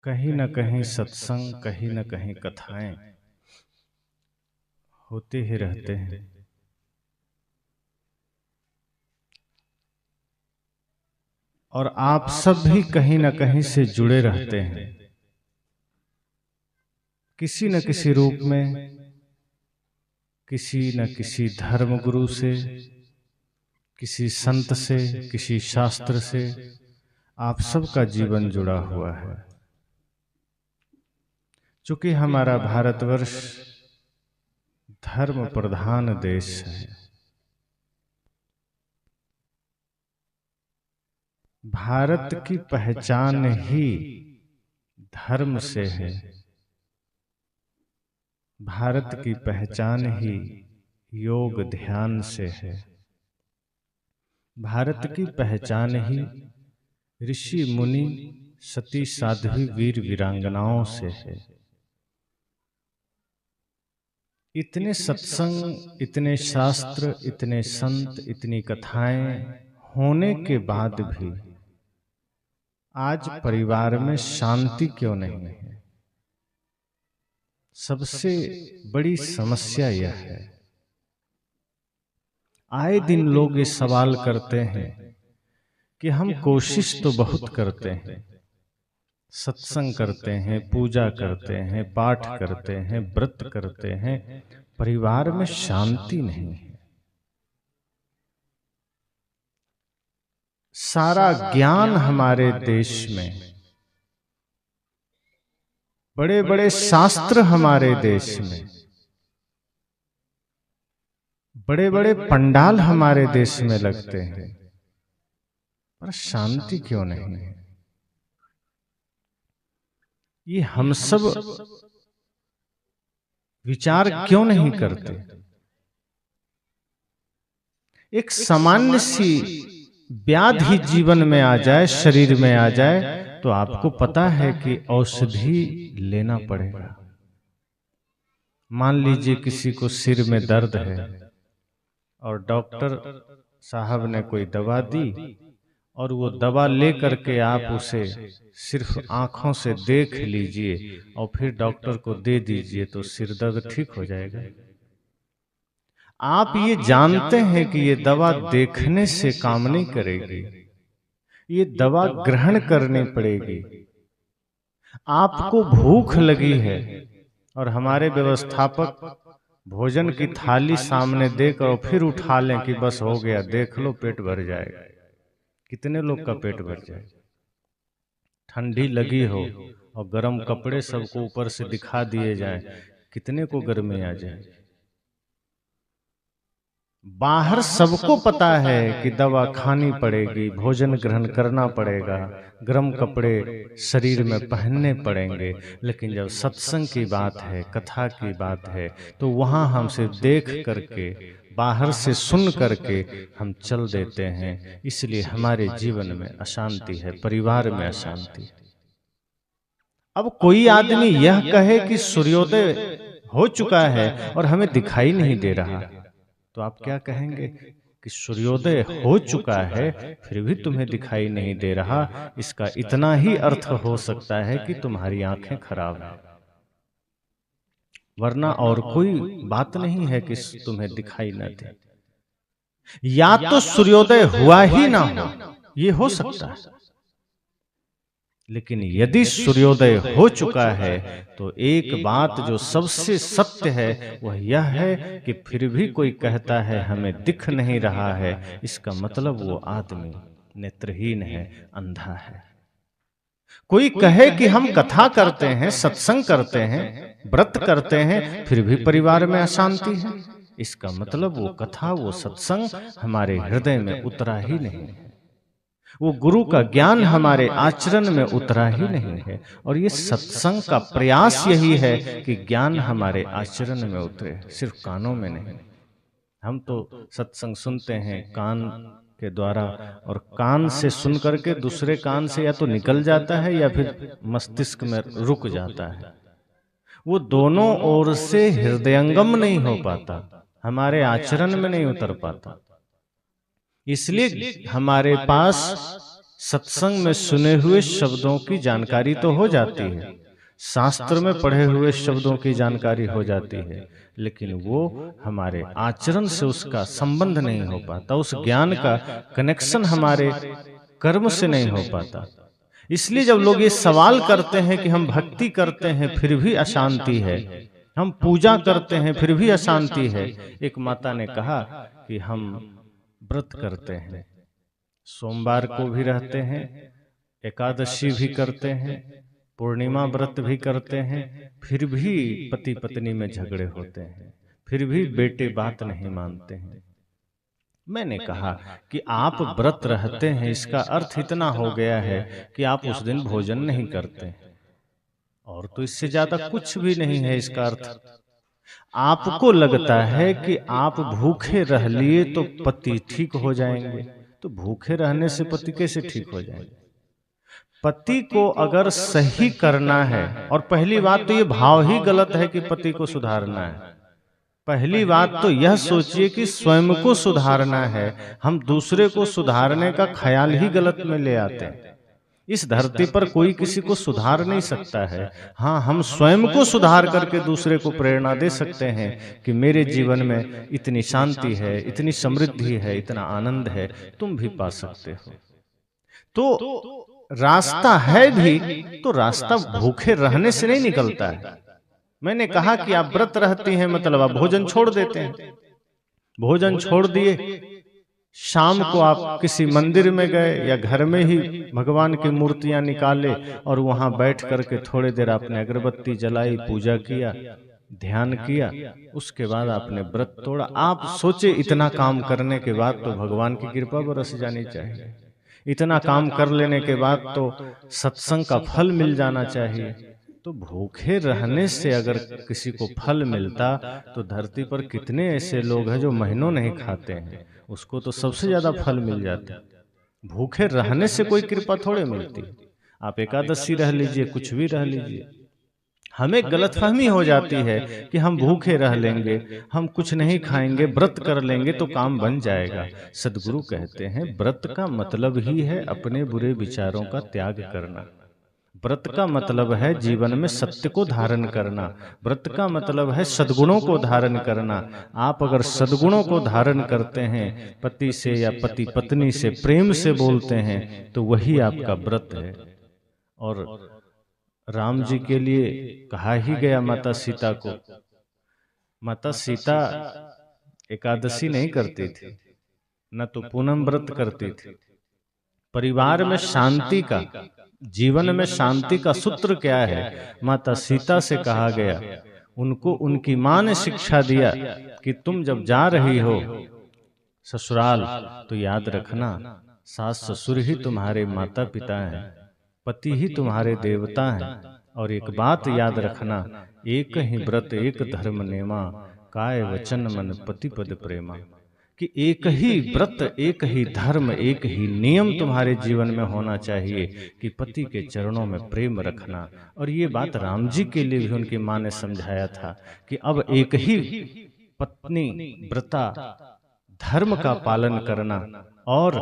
कहीं न कहीं सत्संग, कहीं न कहीं कथाएं होते ही रहते हैं। और आप सब भी कहीं न कहीं से जुड़े रहते हैं, किसी न किसी रूप में, किसी न किसी धर्मगुरु से, किसी संत से, किसी शास्त्र से आप सबका जीवन जुड़ा हुआ है। चूंकि हमारा भारतवर्ष धर्म प्रधान देश है, भारत की पहचान ही धर्म से है, भारत की पहचान ही योग ध्यान से है, भारत की पहचान ही ऋषि मुनि सती साध्वी वीर वीरांगनाओं से है। इतने सत्संग, इतने शास्त्र, इतने संत, इतनी कथाएं होने के बाद भी आज परिवार में शांति क्यों नहीं है? सबसे बड़ी समस्या यह है। आए दिन लोग ये सवाल करते हैं कि हम कोशिश तो बहुत करते हैं, सत्संग करते हैं, पूजा करते हैं, पाठ करते हैं, व्रत करते हैं, परिवार में शांति नहीं है। सारा ज्ञान हमारे देश में, बड़े बड़े शास्त्र हमारे देश में, बड़े बड़े पंडाल हमारे देश में लगते हैं, पर शांति क्यों नहीं है? ये हम सब विचार क्यों नहीं करते? एक सामान्य सी व्याधि जीवन में आ जाए, शरीर में आ जाए, तो आपको पता है कि औषधि लेना पड़ेगा। मान लीजिए किसी को सिर में दर्द है और डॉक्टर साहब ने कोई दवा दी और वो दवा ले करके आप उसे सिर्फ आंखों से देख लीजिए और फिर डॉक्टर को दे दीजिए तो सिर दर्द ठीक हो जाएगा। आप ये जानते हैं कि ये दवा देखने से काम नहीं करेगी, ये दवा ग्रहण करनी पड़ेगी। आपको भूख लगी है और हमारे व्यवस्थापक भोजन की थाली सामने देकर और फिर उठा लें कि बस हो गया, देख लो पेट भर जाएगा। कितने लोग का पेट भर जाए? ठंडी लगी हो और गर्म कपड़े सबको ऊपर से दिखा दिए जाएं, कितने को गर्मी आ जाए? बाहर सबको पता है कि दवा खानी पड़ेगी, भोजन ग्रहण करना पड़ेगा, गर्म कपड़े शरीर में पहनने पड़ेंगे, लेकिन जब सत्संग की बात है, कथा की बात है, तो वहां हम सिर्फ देख करके, बाहर से सुन करके हम चल देते हैं। इसलिए हमारे जीवन में अशांति है, परिवार में अशांति है। अब कोई आदमी यह कहे कि सूर्योदय हो चुका है और हमें दिखाई नहीं दे रहा, तो आप क्या कहेंगे? कि सूर्योदय हो चुका है फिर भी तुम्हें दिखाई नहीं दे रहा, इसका इतना ही अर्थ हो सकता है कि तुम्हारी आंखें खराब हैं, वरना और कोई बात नहीं है कि तुम्हें दिखाई न दे। या तो सूर्योदय हुआ ही ना हो, ये हो सकता है, लेकिन यदि सूर्योदय हो चुका है तो एक बात जो सबसे सत्य है वह यह है कि फिर भी कोई कहता है हमें दिख नहीं रहा है, इसका मतलब वो आदमी नेत्रहीन है, अंधा है। कोई कहे कि हम कथा करते हैं, सत्संग करते हैं, व्रत करते हैं, फिर भी परिवार में अशांति है, इसका मतलब वो कथा, वो सत्संग हमारे हृदय में उतरा ही नहीं है, वो गुरु का ज्ञान हमारे आचरण में उतरा ही नहीं है। और ये सत्संग का प्रयास यही है कि ज्ञान हमारे आचरण में उतरे, सिर्फ कानों में नहीं। हम तो सत्संग सुनते हैं कान के द्वारा, और कान से सुन करके दूसरे कान से या तो निकल जाता है या फिर मस्तिष्क में रुक जाता है, वो दोनों ओर से हृदयंगम नहीं हो पाता, हमारे आचरण में नहीं उतर पाता। इसलिए हमारे पास सत्संग में सुने हुए शब्दों की जानकारी तो हो जाती है, शास्त्र में पढ़े हुए शब्दों की जानकारी हो जाती है, लेकिन वो हमारे आचरण से उसका संबंध नहीं हो पाता, उस ज्ञान का कनेक्शन हमारे कर्म से नहीं हो पाता। इसलिए जब लोग ये सवाल करते हैं कि हम भक्ति करते हैं फिर भी अशांति है, हम पूजा करते हैं फिर भी अशांति है। एक माता ने कहा कि हम व्रत करते हैं, सोमवार को भी रहते हैं, एकादशी भी करते हैं, पूर्णिमा व्रत भी करते हैं, फिर भी पति पत्नी में झगड़े होते हैं, फिर भी बेटे बात नहीं मानते हैं। मैंने कहा कि आप व्रत रहते हैं, इसका अर्थ इतना हो गया है कि आप उस दिन भोजन नहीं करते हैं, और तो इससे ज्यादा कुछ भी नहीं है इसका अर्थ। आपको लगता है कि आप भूखे रह लिए तो पति ठीक हो जाएंगे, तो भूखे रहने से पति कैसे ठीक हो जाएंगे? पति को अगर सही करना है, और पहली बात तो ये भाव ही गलत है कि पति को सुधारना है। पहली बात तो यह सोचिए कि स्वयं को सुधारना है, हम दूसरे को सुधारने का ख्याल ही गलत में ले आते हैं। इस धरती पर कोई किसी को सुधार नहीं सकता है। हाँ, हम स्वयं को सुधार करके दूसरे को प्रेरणा दे सकते हैं कि मेरे जीवन में इतनी शांति है, इतनी समृद्धि है, इतना आनंद है, तुम भी पा सकते हो। तो रास्ता है भी, तो रास्ता भूखे रहने से नहीं निकलता है। मैंने कहा कि आप व्रत रहती हैं मतलब आप भोजन छोड़ देते हैं, भोजन छोड़ दिए, शाम को आप किसी मंदिर में गए या घर में ही भगवान की मूर्तियां निकाले और वहां बैठ करके थोड़ी देर आपने अगरबत्ती जलाई, पूजा किया, ध्यान किया, उसके बाद आपने व्रत तोड़ा। आप सोचे इतना काम करने के बाद तो भगवान की कृपा बरस जानी चाहिए, इतना काम कर लेने के बाद तो सत्संग का फल मिल जाना चाहिए। तो भूखे रहने से अगर किसी को फल मिलता तो धरती पर कितने ऐसे लोग हैं जो महीनों नहीं खाते हैं, उसको तो सबसे ज्यादा फल मिल जाता। भूखे रहने से कोई कृपा थोड़े मिलती। आप एकादशी रह लीजिए, कुछ भी रह लीजिए, हमें गलतफहमी हो जाती है कि हम भूखे रह लेंगे, हम कुछ नहीं खाएंगे, व्रत कर लेंगे तो काम बन जाएगा। सदगुरु कहते हैं व्रत का मतलब ही है अपने बुरे विचारों का त्याग करना। व्रत का मतलब है जीवन में सत्य को धारण करना, व्रत का मतलब है सद्गुणों को धारण करना। आप अगर सद्गुणों को धारण करते हैं, पति से या पति पत्नी से प्रेम से बोलते हैं, तो वही आपका व्रत है। और राम जी के लिए कहा ही गया माता सीता को, माता सीता एकादशी नहीं करती थी, न तो पूनम व्रत करती थी। परिवार में शांति का, जीवन में शांति का सूत्र क्या है? माता सीता से कहा गया, उनको उनकी मां ने शिक्षा दिया कि तुम जब जा रही हो ससुराल तो याद रखना सास ससुर ही तुम्हारे माता पिता हैं, पति ही तुम्हारे देवता हैं, और एक बात याद रखना, एक ही व्रत एक धर्म नेमा, काय वचन मन पति पद प्रेमा। कि एक ही व्रत, एक ही धर्म, एक ही नियम तुम्हारे जीवन में होना चाहिए कि पति के चरणों में प्रेम रखना। और ये बात राम जी के लिए भी उनकी मां ने समझाया था कि अब एक ही पत्नी व्रता धर्म का पालन करना, और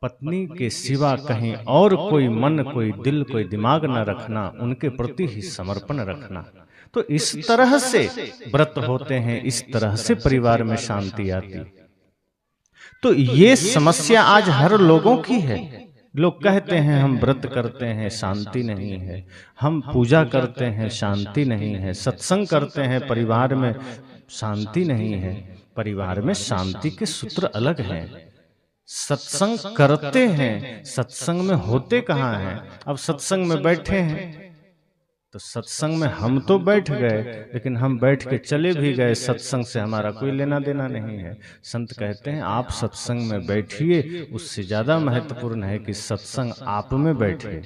पत्नी के सिवा कहीं और कोई मन, कोई दिल, कोई दिमाग न रखना, उनके प्रति ही समर्पण रखना। तो इस तरह से व्रत होते हैं, इस तरह से परिवार में शांति आती। तो ये समस्या आज हर लोगों की है। लोग कहते हैं हम व्रत करते हैं, शांति नहीं है, हम पूजा करते हैं, शांति नहीं है, सत्संग करते हैं, परिवार में शांति नहीं है। परिवार में शांति के सूत्र अलग हैं। सत्संग करते हैं, सत्संग में होते कहाँ हैं? अब सत्संग में बैठे हैं तो सत्संग में हम तो बैठ गए, लेकिन हम बैठ के चले भी गए, सत्संग से हमारा कोई लेना देना नहीं है। संत कहते हैं आप सत्संग में बैठिए, उससे ज्यादा महत्वपूर्ण है कि सत्संग आप में बैठे।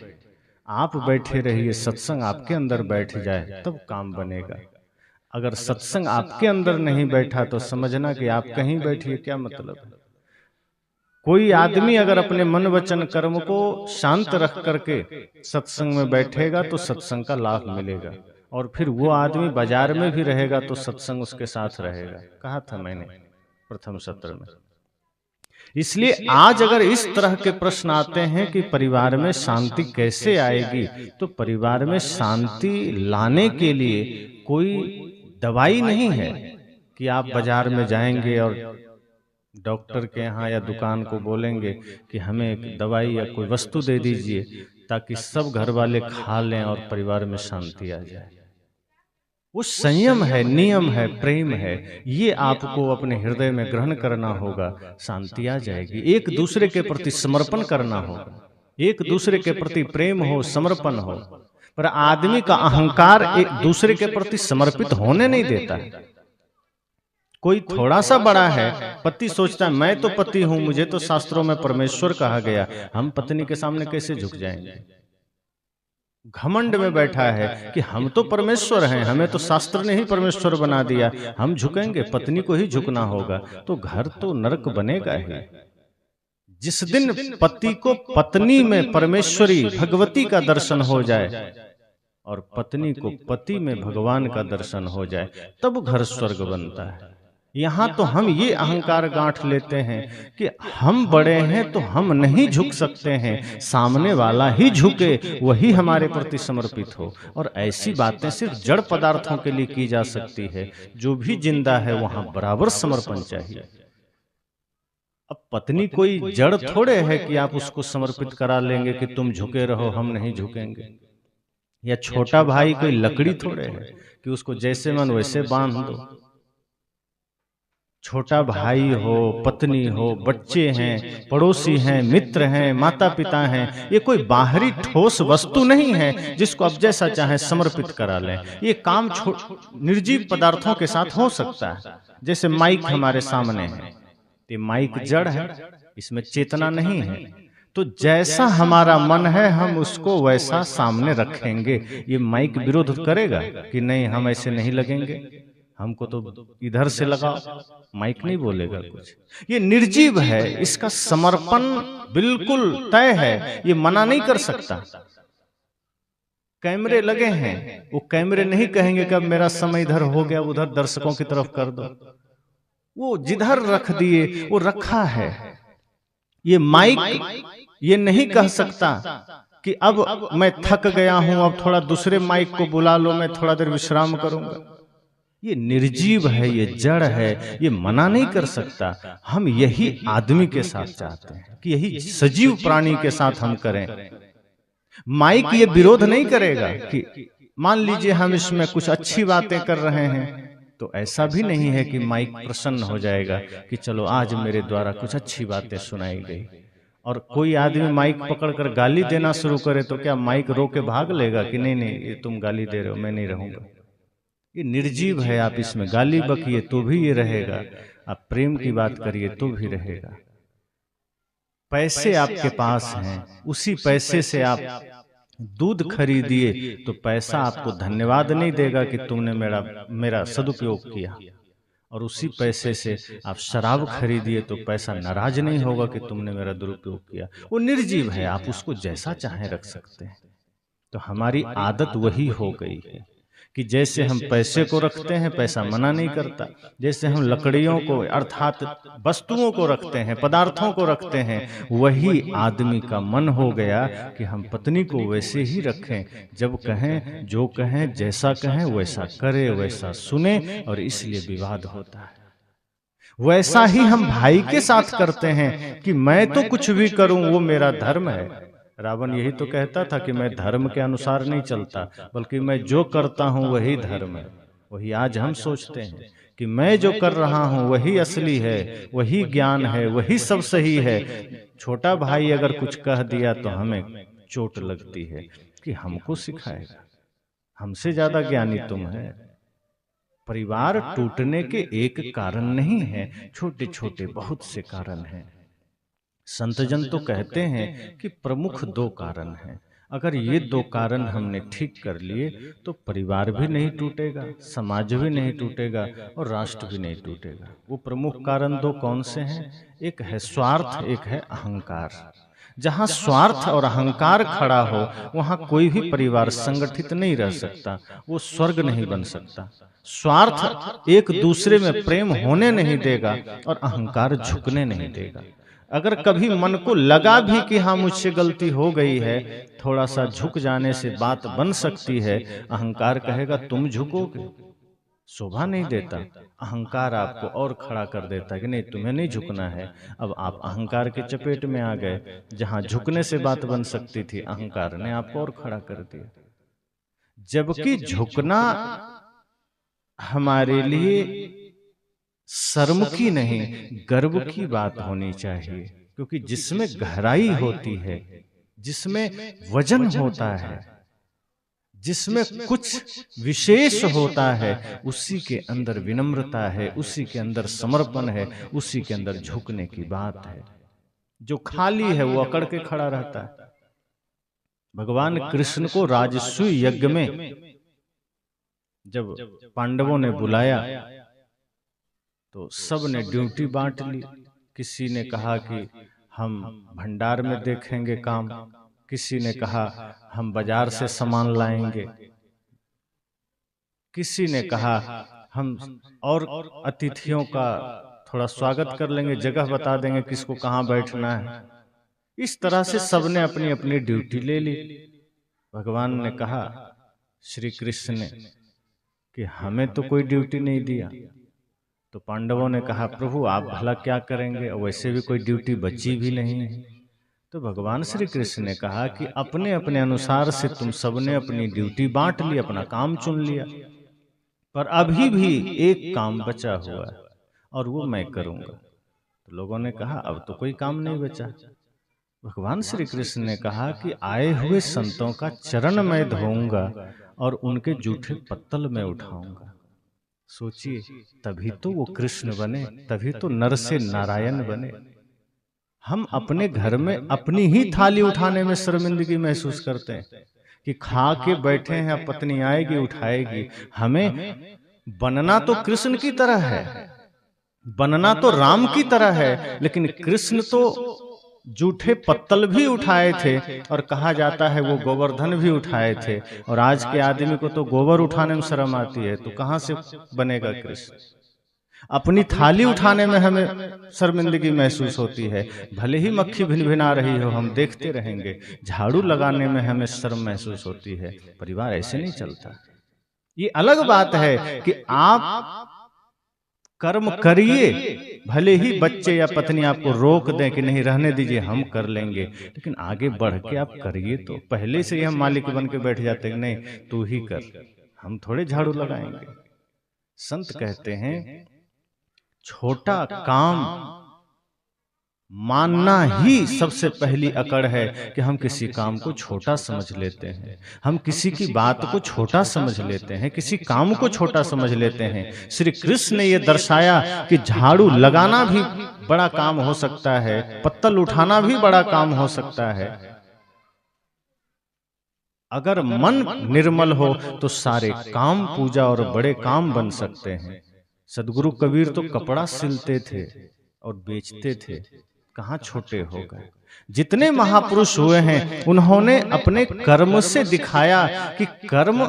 आप बैठे रहिए, सत्संग आपके अंदर बैठ जाए, तब काम बनेगा। अगर सत्संग आपके अंदर नहीं बैठा तो समझना कि आप कहीं बैठिए, क्या मतलब है? कोई आदमी अगर अपने मन वचन कर्म को शांत रख करके सत्संग में बैठेगा तो सत्संग का लाभ मिलेगा, और फिर वो आदमी बाजार में भी रहेगा तो सत्संग उसके साथ रहेगा। कहा था मैंने प्रथम सत्र में। इसलिए आज अगर इस तरह के प्रश्न आते हैं कि परिवार में शांति कैसे आएगी, तो परिवार में शांति लाने के लिए कोई दवाई नहीं है कि आप बाजार में जाएंगे और डॉक्टर के यहाँ या दुकान को बोलेंगे कि हमें एक दवाई या कोई वस्तु दे दीजिए ताकि सब घर वाले खा लें और परिवार में शांति आ जाए। वो संयम है, नियम है, प्रेम है, ये आपको अपने हृदय में ग्रहण करना होगा, शांति आ जाएगी। एक दूसरे के प्रति समर्पण करना होगा, एक दूसरे के प्रति प्रेम हो, समर्पण हो। पर आदमी का अहंकार एक दूसरे के प्रति समर्पित होने नहीं देता है। कोई थोड़ा सा बड़ा है, पति सोचता है मैं तो पति हूं, मुझे तो शास्त्रों में परमेश्वर कहा गया, हम पत्नी के सामने कैसे झुक जाएंगे। घमंड में बैठा है कि हम तो परमेश्वर हैं, हमें तो शास्त्र ने ही परमेश्वर बना दिया, हम झुकेंगे, पत्नी को ही झुकना होगा। तो घर तो नरक बनेगा ही। जिस दिन पति को पत्नी में परमेश्वरी भगवती का दर्शन हो जाए और पत्नी को पति में भगवान का दर्शन हो जाए, तब घर स्वर्ग बनता है। यहाँ तो हम ये अहंकार गांठ लेते हैं कि हम बड़े हैं तो हम नहीं झुक सकते हैं, सामने वाला ही झुके, वही हमारे प्रति समर्पित हो। और ऐसी बातें सिर्फ जड़ पदार्थों के लिए की जा सकती है। जो भी जिंदा है वहां बराबर समर्पण चाहिए। अब पत्नी कोई जड़ थोड़े है कि आप उसको समर्पित करा लेंगे कि तुम झुके रहो, हम नहीं झुकेंगे। या छोटा भाई कोई लकड़ी थोड़े है कि उसको जैसे मन वैसे बांध दो। छोटा भाई हो, पत्नी हो, बच्चे हैं, पड़ोसी हैं, मित्र हैं, माता पिता हैं, ये कोई बाहरी ठोस वस्तु नहीं है जिसको अब जैसा चाहे समर्पित करा लें। ये काम निर्जीव पदार्थों के साथ हो सकता है। जैसे माइक हमारे सामने है, ये माइक जड़ है, इसमें चेतना नहीं है। तो जैसा हमारा मन है हम उसको वैसा सामने रखेंगे। ये माइक विरोध करेगा कि नहीं हम ऐसे नहीं लगेंगे, हमको तो इधर से लगाओ, माइक नहीं बोलेगा कुछ। ये निर्जीव है, इसका समर्पण बिल्कुल तय है, ये मना नहीं कर सकता। कैमरे लगे हैं, वो कैमरे नहीं कहेंगे कि अब मेरा समय इधर हो गया, उधर दर्शकों की तरफ कर दो। वो जिधर रख दिए वो रखा है। ये माइक ये नहीं कह सकता कि अब मैं थक गया हूं, अब थोड़ा दूसरे माइक को बुला लो, मैं थोड़ा देर विश्राम करूंगा। ये निर्जीव है, ये जड़ है, ये मना नहीं कर सकता। हम यही आदमी के साथ चाहते हैं कि यही सजीव प्राणी के साथ हम करें। माइक ये विरोध नहीं करेगा कि मान लीजिए हम इसमें कुछ अच्छी बातें कर रहे हैं, तो ऐसा भी नहीं है कि माइक प्रसन्न हो जाएगा कि चलो आज मेरे द्वारा कुछ अच्छी बातें सुनाई गई। और कोई आदमी माइक पकड़कर गाली देना शुरू करे तो क्या माइक रो के भाग लेगा कि नहीं नहीं ये तुम गाली दे रहे हो, मैं नहीं रहूंगा। ये निर्जीव है, आप इसमें गाली बकिए तो भी ये रहेगा, आप प्रेम की बात करिए तो भी रहेगा। पैसे आपके पास हैं, उसी पैसे से आप दूध खरीदिए तो पैसा आपको धन्यवाद नहीं देगा कि तुमने मेरा सदुपयोग किया। और उसी पैसे से आप शराब खरीदिए तो पैसा नाराज नहीं होगा कि तुमने मेरा दुरुपयोग किया। वो निर्जीव है, आप उसको जैसा चाहे रख सकते हैं। तो हमारी आदत वही हो गई है कि जैसे हम पैसे को रखते हैं, पैसा मना नहीं करता। जैसे हम लकड़ियों को अर्थात वस्तुओं को रखते हैं, पदार्थों को रखते हैं, वही आदमी का मन हो गया कि हम पत्नी को वैसे ही रखें, जब कहें, जो कहें, जैसा कहें वैसा करे, वैसा सुने, और इसलिए विवाद होता है। वैसा ही हम भाई के साथ करते हैं कि मैं तो कुछ भी करूं वो मेरा धर्म है। रावण यही तो कहता था कि मैं धर्म के अनुसार नहीं चलता, बल्कि मैं जो करता हूं वही धर्म है। वही आज हम सोचते हैं कि मैं जो कर रहा हूं वही असली है, वही ज्ञान है, वही सब सही है। छोटा भाई अगर कुछ कह दिया तो हमें चोट लगती है कि हमको सिखाएगा, हमसे ज्यादा ज्ञानी तुम है। परिवार टूटने के एक कारण नहीं है, छोटे छोटे बहुत से कारण हैं। संतजन तो कहते हैं कि प्रमुख 2 कारण हैं। अगर ये 2 कारण हमने ठीक कर लिए तो परिवार भी नहीं टूटेगा, समाज भी नहीं टूटेगा और राष्ट्र भी नहीं टूटेगा। वो प्रमुख कारण 2 कौन से हैं? एक है स्वार्थ, एक है अहंकार। जहाँ स्वार्थ और अहंकार खड़ा हो वहाँ कोई भी परिवार संगठित नहीं रह सकता, वो स्वर्ग नहीं बन सकता। स्वार्थ एक दूसरे में प्रेम होने नहीं देगा और अहंकार झुकने नहीं देगा। अगर कभी मन को लगा भी कि हाँ मुझसे गलती हो गई है, थोड़ा सा झुक जाने से बात बन सकती है। अहंकार कहेगा तुम झुकोगे, शोभा नहीं देता। अहंकार आपको और खड़ा कर देता है कि नहीं तुम्हें नहीं झुकना है। अब आप अहंकार के चपेट में आ गए। जहां झुकने से बात बन सकती थी, अहंकार ने आपको और खड़ा कर दिया। जबकि झुकना हमारे लिए शर्म की नहीं, गर्व की बात होनी चाहिए। क्योंकि जिसमें गहराई होती है, जिसमें वजन होता है, जिसमें कुछ विशेष होता है, उसी के अंदर विनम्रता है, उसी के अंदर समर्पण है, उसी के अंदर झुकने की बात है। जो खाली है वो अकड़ के खड़ा रहता है। भगवान कृष्ण को राजसूय यज्ञ में जब पांडवों ने बुलाया तो सब ने ड्यूटी बांट ली। किसी ने कहा कि हम भंडार में देखेंगे काम, किसी ने कहा हम बाजार से सामान लाएंगे, किसी ने कहा हम और अतिथियों का थोड़ा स्वागत कर लेंगे, जगह बता देंगे किसको कहाँ बैठना है। इस तरह से सबने अपनी अपनी ड्यूटी ले ली। भगवान ने कहा, श्री कृष्ण ने, कि हमें तो कोई ड्यूटी नहीं दिया। तो पांडवों ने कहा प्रभु आप भला क्या करेंगे, और वैसे भी कोई ड्यूटी बची भी नहीं है। तो भगवान श्री कृष्ण ने कहा कि अपने अपने अनुसार से तुम सबने अपनी ड्यूटी बांट ली, अपना काम चुन लिया, पर अभी भी एक काम बचा हुआ है और वो मैं करूंगा। तो लोगों ने कहा अब तो कोई काम नहीं बचा। भगवान श्री कृष्ण ने कहा कि आए हुए संतों का चरण मैं धोऊंगा और उनके जूठे पत्तल में उठाऊंगा। सोचिए, तभी तो वो कृष्ण बने, तभी तो नर से नारायण बने। हम अपने घर में अपनी ही थाली उठाने में शर्मिंदगी महसूस करते हैं कि खा के बैठे हैं, पत्नी आएगी उठाएगी। हमें बनना तो कृष्ण की तरह है, बनना तो राम की तरह है, लेकिन कृष्ण तो जूठे पत्तल भी उठाए थे और कहा जाता है वो गोवर्धन भी उठाए थे। और आज के आदमी को तो गोबर उठाने में शर्म आती है, तो कहां से बनेगा कृष्ण। अपनी थाली उठाने में हमें शर्मिंदगी महसूस होती है, भले ही मक्खी भिनभिना रही हो हम देखते रहेंगे। झाड़ू लगाने में हमें शर्म महसूस होती है। परिवार ऐसे नहीं चलता। ये अलग बात है कि आप कर्म करिए, भले ही बच्चे या पत्नी आपको रोक दें कि नहीं रहने दीजिए हम कर लेंगे, लेकिन आगे बढ़ के आप करिए। तो पहले से ही हम मालिक बन के बैठ जाते हैं, नहीं तू ही कर, हम थोड़े झाड़ू लगाएंगे। संत कहते हैं छोटा काम मानना ही सबसे पहली अकड़ है कि हम किसी काम को छोटा समझ लेते हैं, हम किसी की बात को छोटा समझ लेते हैं, किसी काम को छोटा समझ लेते हैं। श्री कृष्ण ने यह दर्शाया कि झाड़ू लगाना भी बड़ा काम हो सकता है, पत्तल उठाना भी बड़ा काम हो सकता है। अगर मन निर्मल हो तो सारे काम पूजा और बड़े काम बन सकते हैं। सदगुरु कबीर तो कपड़ा सिलते थे और बेचते थे, कहाँ छोटे हो गए। जितने महापुरुष हुए हैं उन्होंने अपने कर्म से दिखाया कि कर्म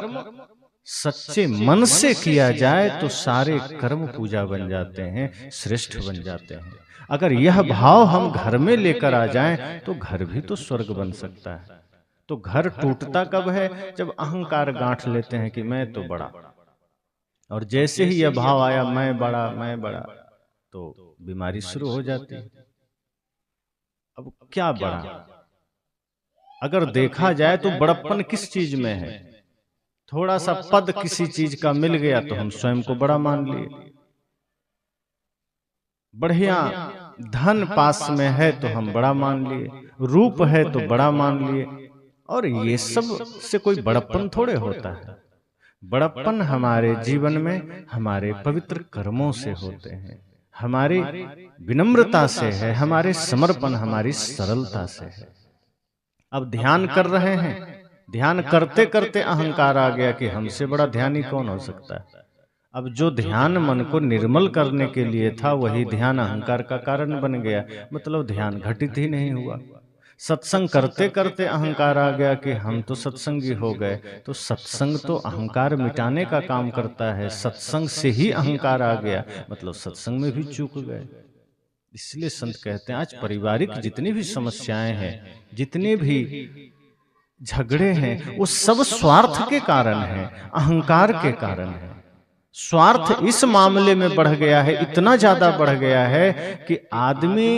सच्चे मन से किया जाए तो सारे कर्म पूजा बन जाते हैं, श्रेष्ठ बन जाते हैं। अगर यह भाव हम घर में लेकर आ जाएं तो घर भी तो स्वर्ग बन सकता है। तो घर टूटता कब है, जब अहंकार गांठ लेते हैं कि मैं तो बड़ा, और जैसे ही यह भाव आया मैं बड़ा मैं बड़ा, तो बीमारी शुरू हो जाती है। अब क्या बड़ा, अगर देखा जाए तो बड़प्पन किस चीज में है। थोड़ा सा पद किसी चीज का मिल गया तो हम स्वयं को बड़ा मान लिए, बढ़िया धन पास में है तो हम बड़ा मान लिए, रूप है तो बड़ा मान लिए। और ये सब से कोई बड़प्पन थोड़े होता है। बड़प्पन हमारे जीवन में हमारे पवित्र कर्मों से होते हैं, हमारी विनम्रता से है, हमारे समर्पण हमारी सरलता से है। अब ध्यान कर रहे हैं, ध्यान करते करते अहंकार आ गया कि हमसे बड़ा ध्यानी कौन हो सकता है। अब जो ध्यान मन को निर्मल करने के लिए था वही ध्यान अहंकार का कारण बन गया, मतलब ध्यान घटित ही नहीं हुआ। सत्संग करते करते अहंकार आ गया कि हम तो सत्संगी हो गए। तो सत्संग तो अहंकार मिटाने का काम करता है, सत्संग से ही अहंकार आ गया, मतलब सत्संग में भी चूक गए। इसलिए संत कहते हैं आज पारिवारिक जितनी भी समस्याएं हैं, जितने भी झगड़े हैं, वो सब स्वार्थ के कारण हैं, अहंकार के कारण है। स्वार्थ इस मामले में बढ़ गया है, इतना ज्यादा बढ़ गया है कि आदमी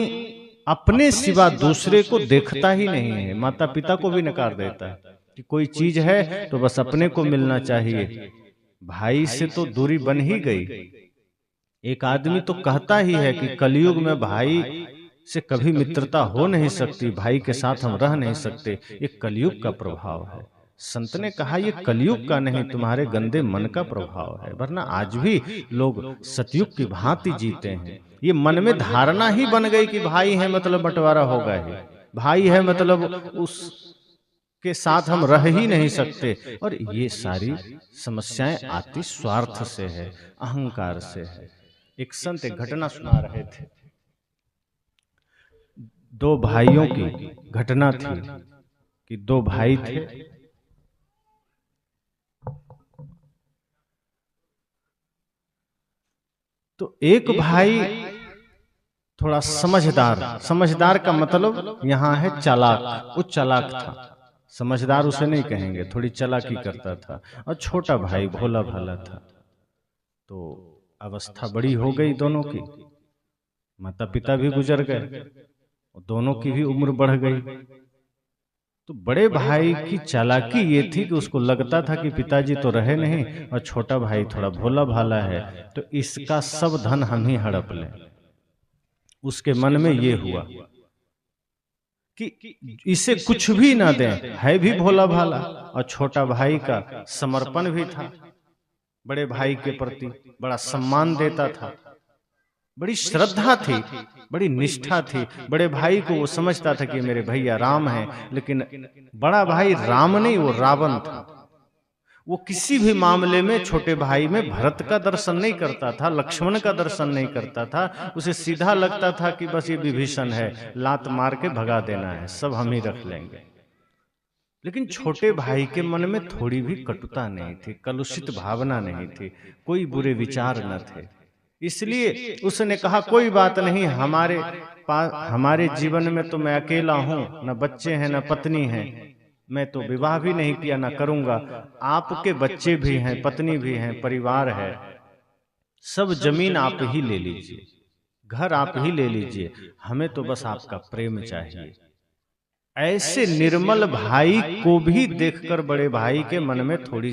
अपने सिवा दूसरे को देखता ही नहीं है। माता पिता को भी नकार देता है कि कोई चीज है तो बस अपने को मिलना चाहिए। भाई से तो दूरी बन ही गई। एक आदमी तो कहता ही है कि कलयुग में भाई से कभी मित्रता हो नहीं सकती, भाई के साथ हम रह नहीं सकते। ये कलयुग का प्रभाव है। संत ने कहा ये कलयुग का नहीं, तुम्हारे गंदे मन का प्रभाव है। वरना आज भी लोग सतयुग की भांति जीते हैं। ये मन में धारणा ही बन गई कि भाई है मतलब बंटवारा होगा ही, भाई है मतलब उस के साथ हम रह ही नहीं सकते। और ये सारी समस्याएं आती स्वार्थ से है, अहंकार से है। एक संत एक घटना सुना रहे थे। दो भाइयों की घटना थी कि दो भाई थे। तो एक भाई थोड़ा समझदार, समझदार का मतलब यहां है चालाक, वो चालाक था। समझदार उसे नहीं कहेंगे, थोड़ी चालाकी करता था। और छोटा भाई भोला भाला था। तो अवस्था बड़ी हो गई दोनों की, माता पिता भी गुजर गए, दोनों की भी उम्र बढ़ गई। तो बड़े भाई की चालाकी ये थी कि उसको लगता था कि पिताजी तो रहे नहीं और छोटा भाई थोड़ा भोला भाला है, तो इसका सब धन हम ही हड़प लें। उसके मन में ये हुआ कि इसे कुछ भी ना दें, है भी भोला भाला और छोटा भाई का समर्पण भी था, बड़े भाई के प्रति बड़ा सम्मान देता था, बड़ी श्रद्धा थी, बड़ी निष्ठा थी। बड़े भाई को वो समझता था कि मेरे भैया राम हैं, लेकिन बड़ा भाई राम नहीं, वो रावण था। वो किसी भी मामले में छोटे भाई में भरत का दर्शन नहीं करता था, लक्ष्मण का दर्शन नहीं करता था। उसे सीधा लगता था कि बस ये विभीषण है, लात मार के भगा देना है, सब हम ही रख लेंगे। लेकिन छोटे भाई के मन में थोड़ी भी कटुता नहीं थी, कलुषित भावना नहीं थी, कोई बुरे विचार न थे। इसलिए उसने कहा कोई बात नहीं, हमारे जीवन में तो मैं अकेला हूं, न बच्चे हैं न पत्नी है, मैं तो विवाह भी नहीं किया न करूंगा। आपके बच्चे भी हैं, पत्नी भी हैं, परिवार है, सब जमीन आप ही ले लीजिए, घर आप ही ले लीजिए, हमें तो बस आपका प्रेम चाहिए। ऐसे निर्मल भाई को भी देखकर बड़े भाई के मन में थोड़ी